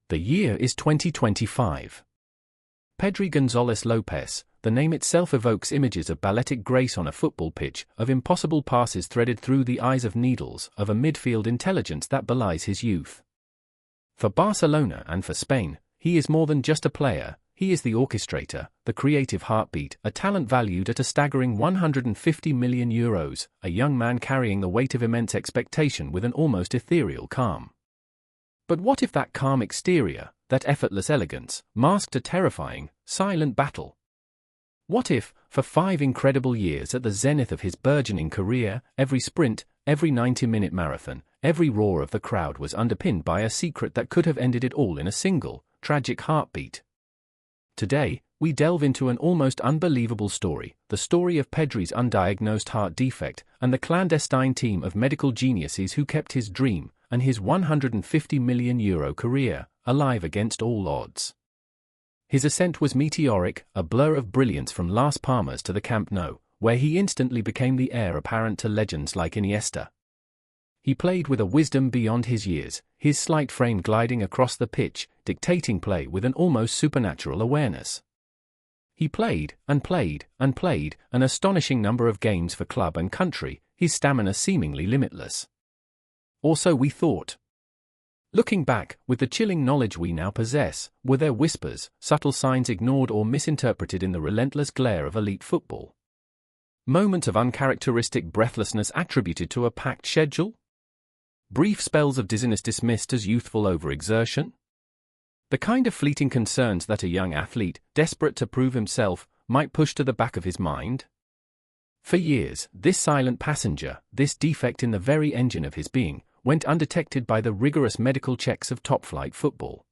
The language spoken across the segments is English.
The year is 2025. Pedri González Lopez, the name itself evokes images of balletic grace on a football pitch, of impossible passes threaded through the eyes of needles, of a midfield intelligence that belies his youth. For Barcelona and for Spain, he is more than just a player. He is the orchestrator, the creative heartbeat, a talent valued at a staggering €150 million, a young man carrying the weight of immense expectation with an almost ethereal calm. But what if that calm exterior, that effortless elegance, masked a terrifying, silent battle? What if, for 5 incredible years at the zenith of his burgeoning career, every sprint, every 90-minute marathon, every roar of the crowd was underpinned by a secret that could have ended it all in a single, tragic heartbeat? Today, we delve into an almost unbelievable story, the story of Pedri's undiagnosed heart defect and the clandestine team of medical geniuses who kept his dream and his €150 million career alive against all odds. His ascent was meteoric, a blur of brilliance from Las Palmas to the Camp Nou, where he instantly became the heir apparent to legends like Iniesta. He played with a wisdom beyond his years, his slight frame gliding across the pitch, dictating play with an almost supernatural awareness. He played, and played, and played, an astonishing number of games for club and country, his stamina seemingly limitless. Or so we thought. Looking back, with the chilling knowledge we now possess, were there whispers, subtle signs ignored or misinterpreted in the relentless glare of elite football? Moments of uncharacteristic breathlessness attributed to a packed schedule? Brief spells of dizziness dismissed as youthful overexertion? The kind of fleeting concerns that a young athlete, desperate to prove himself, might push to the back of his mind? For years, this silent passenger, this defect in the very engine of his being, went undetected by the rigorous medical checks of top-flight football.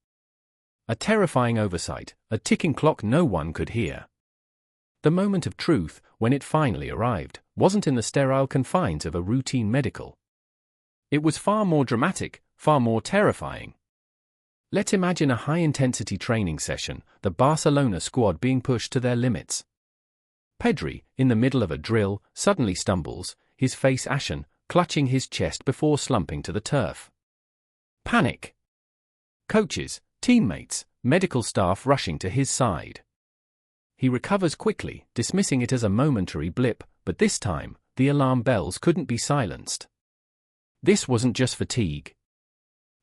A terrifying oversight, a ticking clock no one could hear. The moment of truth, when it finally arrived, wasn't in the sterile confines of a routine medical. It was far more dramatic, far more terrifying. Let's imagine a high-intensity training session, the Barcelona squad being pushed to their limits. Pedri, in the middle of a drill, suddenly stumbles, his face ashen, clutching his chest before slumping to the turf. Panic. Coaches, teammates, medical staff rushing to his side. He recovers quickly, dismissing it as a momentary blip, but this time, the alarm bells couldn't be silenced. This wasn't just fatigue.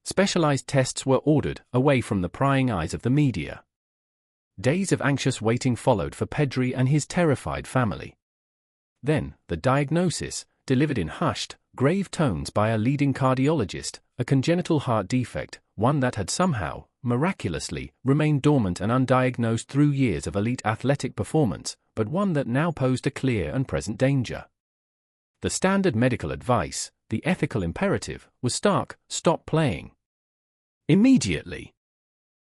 Specialized tests were ordered, away from the prying eyes of the media. Days of anxious waiting followed for Pedri and his terrified family. Then, the diagnosis, delivered in hushed, grave tones by a leading cardiologist, a congenital heart defect, one that had somehow, miraculously, remained dormant and undiagnosed through years of elite athletic performance, but one that now posed a clear and present danger. The standard medical advice, the ethical imperative, was stark: stop playing. Immediately.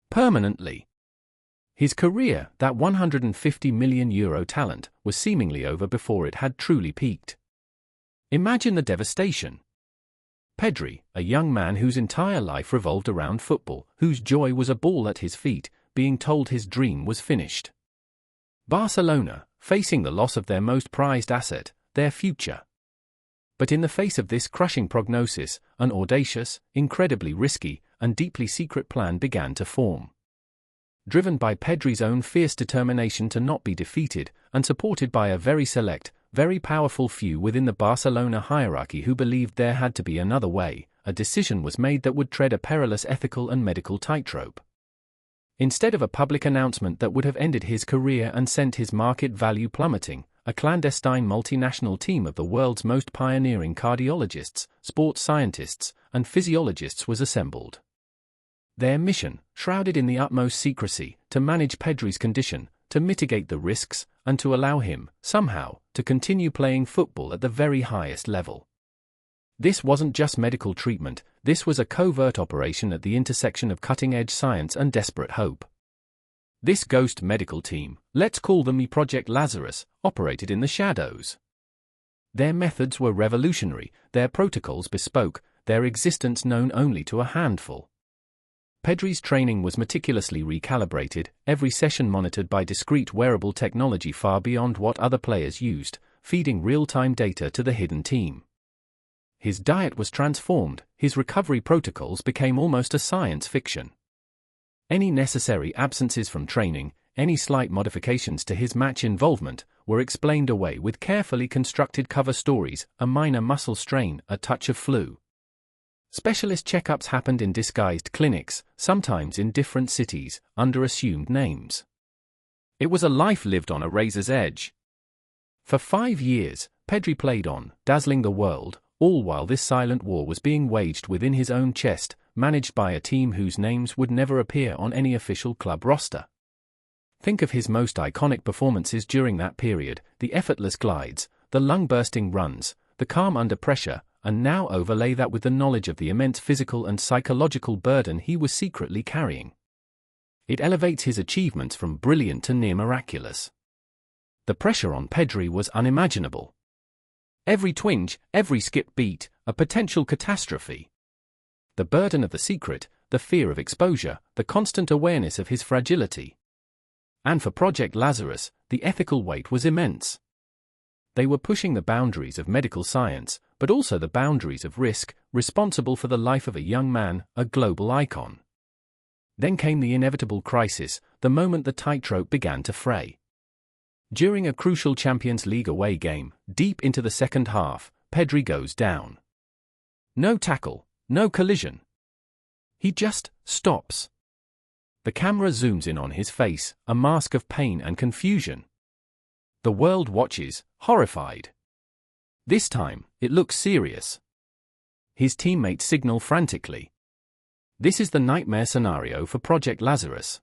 Permanently. His career, that €150 million talent, was seemingly over before it had truly peaked. Imagine the devastation. Pedri, a young man whose entire life revolved around football, whose joy was a ball at his feet, being told his dream was finished. Barcelona, facing the loss of their most prized asset, their future. But in the face of this crushing prognosis, an audacious, incredibly risky, and deeply secret plan began to form. Driven by Pedri's own fierce determination to not be defeated, and supported by a very select, very powerful few within the Barcelona hierarchy who believed there had to be another way, a decision was made that would tread a perilous ethical and medical tightrope. Instead of a public announcement that would have ended his career and sent his market value plummeting, a clandestine multinational team of the world's most pioneering cardiologists, sports scientists, and physiologists was assembled. Their mission, shrouded in the utmost secrecy, to manage Pedri's condition, to mitigate the risks, and to allow him, somehow, to continue playing football at the very highest level. This wasn't just medical treatment, this was a covert operation at the intersection of cutting-edge science and desperate hope. This ghost medical team, let's call them the Project Lazarus, operated in the shadows. Their methods were revolutionary, their protocols bespoke, their existence known only to a handful. Pedri's training was meticulously recalibrated, every session monitored by discrete wearable technology far beyond what other players used, feeding real-time data to the hidden team. His diet was transformed, his recovery protocols became almost a science fiction. Any necessary absences from training, any slight modifications to his match involvement, were explained away with carefully constructed cover stories: a minor muscle strain, a touch of flu. Specialist checkups happened in disguised clinics, sometimes in different cities, under assumed names. It was a life lived on a razor's edge. For 5 years, Pedri played on, dazzling the world, all while this silent war was being waged within his own chest, managed by a team whose names would never appear on any official club roster. Think of his most iconic performances during that period: the effortless glides, the lung-bursting runs, the calm under pressure, and now overlay that with the knowledge of the immense physical and psychological burden he was secretly carrying. It elevates his achievements from brilliant to near miraculous. The pressure on Pedri was unimaginable. Every twinge, every skip beat, a potential catastrophe. The burden of the secret, the fear of exposure, the constant awareness of his fragility. And for Project Lazarus, the ethical weight was immense. They were pushing the boundaries of medical science, but also the boundaries of risk, responsible for the life of a young man, a global icon. Then came the inevitable crisis, the moment the tightrope began to fray. During a crucial Champions League away game, deep into the second half, Pedri goes down. No tackle, no collision. He just stops. The camera zooms in on his face, a mask of pain and confusion. The world watches, horrified. This time, it looks serious. His teammates signal frantically. This is the nightmare scenario for Project Lazarus.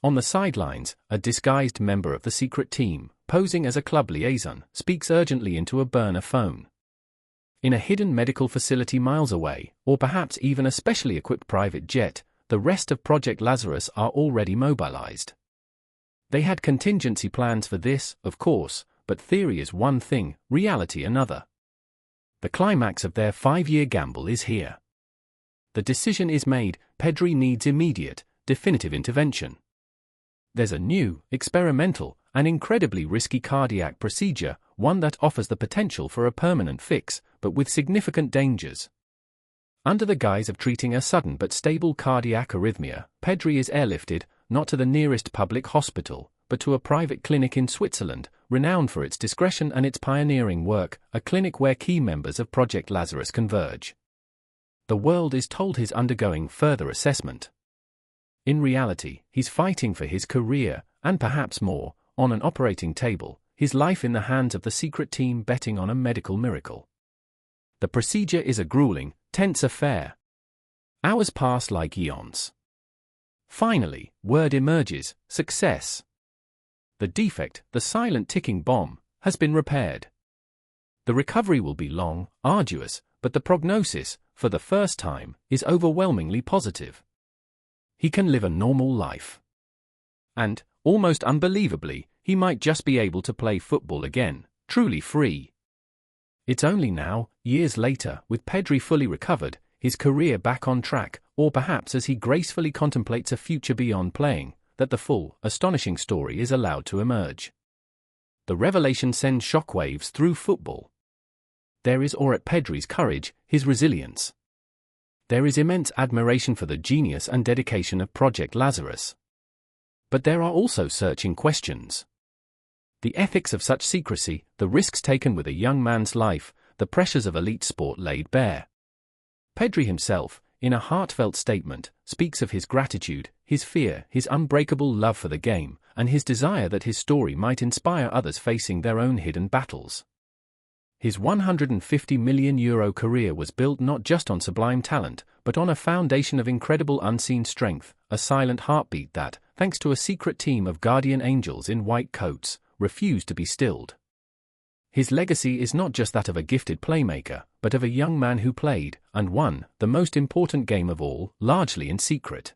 On the sidelines, a disguised member of the secret team, posing as a club liaison, speaks urgently into a burner phone. In a hidden medical facility miles away, or perhaps even a specially equipped private jet, the rest of Project Lazarus are already mobilized. They had contingency plans for this, of course, but theory is one thing, reality another. The climax of their 5-year gamble is here. The decision is made: Pedri needs immediate, definitive intervention. There's a new, experimental, and incredibly risky cardiac procedure, one that offers the potential for a permanent fix, but with significant dangers. Under the guise of treating a sudden but stable cardiac arrhythmia, Pedri is airlifted, not to the nearest public hospital, but to a private clinic in Switzerland, renowned for its discretion and its pioneering work, a clinic where key members of Project Lazarus converge. The world is told he's undergoing further assessment. In reality, he's fighting for his career, and perhaps more, on an operating table, his life in the hands of the secret team betting on a medical miracle. The procedure is a grueling, tense affair. Hours pass like eons. Finally, word emerges: success. The defect, the silent ticking bomb, has been repaired. The recovery will be long, arduous, but the prognosis, for the first time, is overwhelmingly positive. He can live a normal life. And, almost unbelievably, he might just be able to play football again, truly free. It's only now, years later, with Pedri fully recovered, his career back on track, or perhaps as he gracefully contemplates a future beyond playing, that the full, astonishing story is allowed to emerge. The revelation sends shockwaves through football. There is awe at Pedri's courage, his resilience. There is immense admiration for the genius and dedication of Project Lazarus. But there are also searching questions. The ethics of such secrecy, the risks taken with a young man's life, the pressures of elite sport laid bare. Pedri himself, in a heartfelt statement, speaks of his gratitude, his fear, his unbreakable love for the game, and his desire that his story might inspire others facing their own hidden battles. His €150 million career was built not just on sublime talent, but on a foundation of incredible unseen strength, a silent heartbeat that, thanks to a secret team of guardian angels in white coats, refused to be stilled. His legacy is not just that of a gifted playmaker, but of a young man who played, and won, the most important game of all, largely in secret.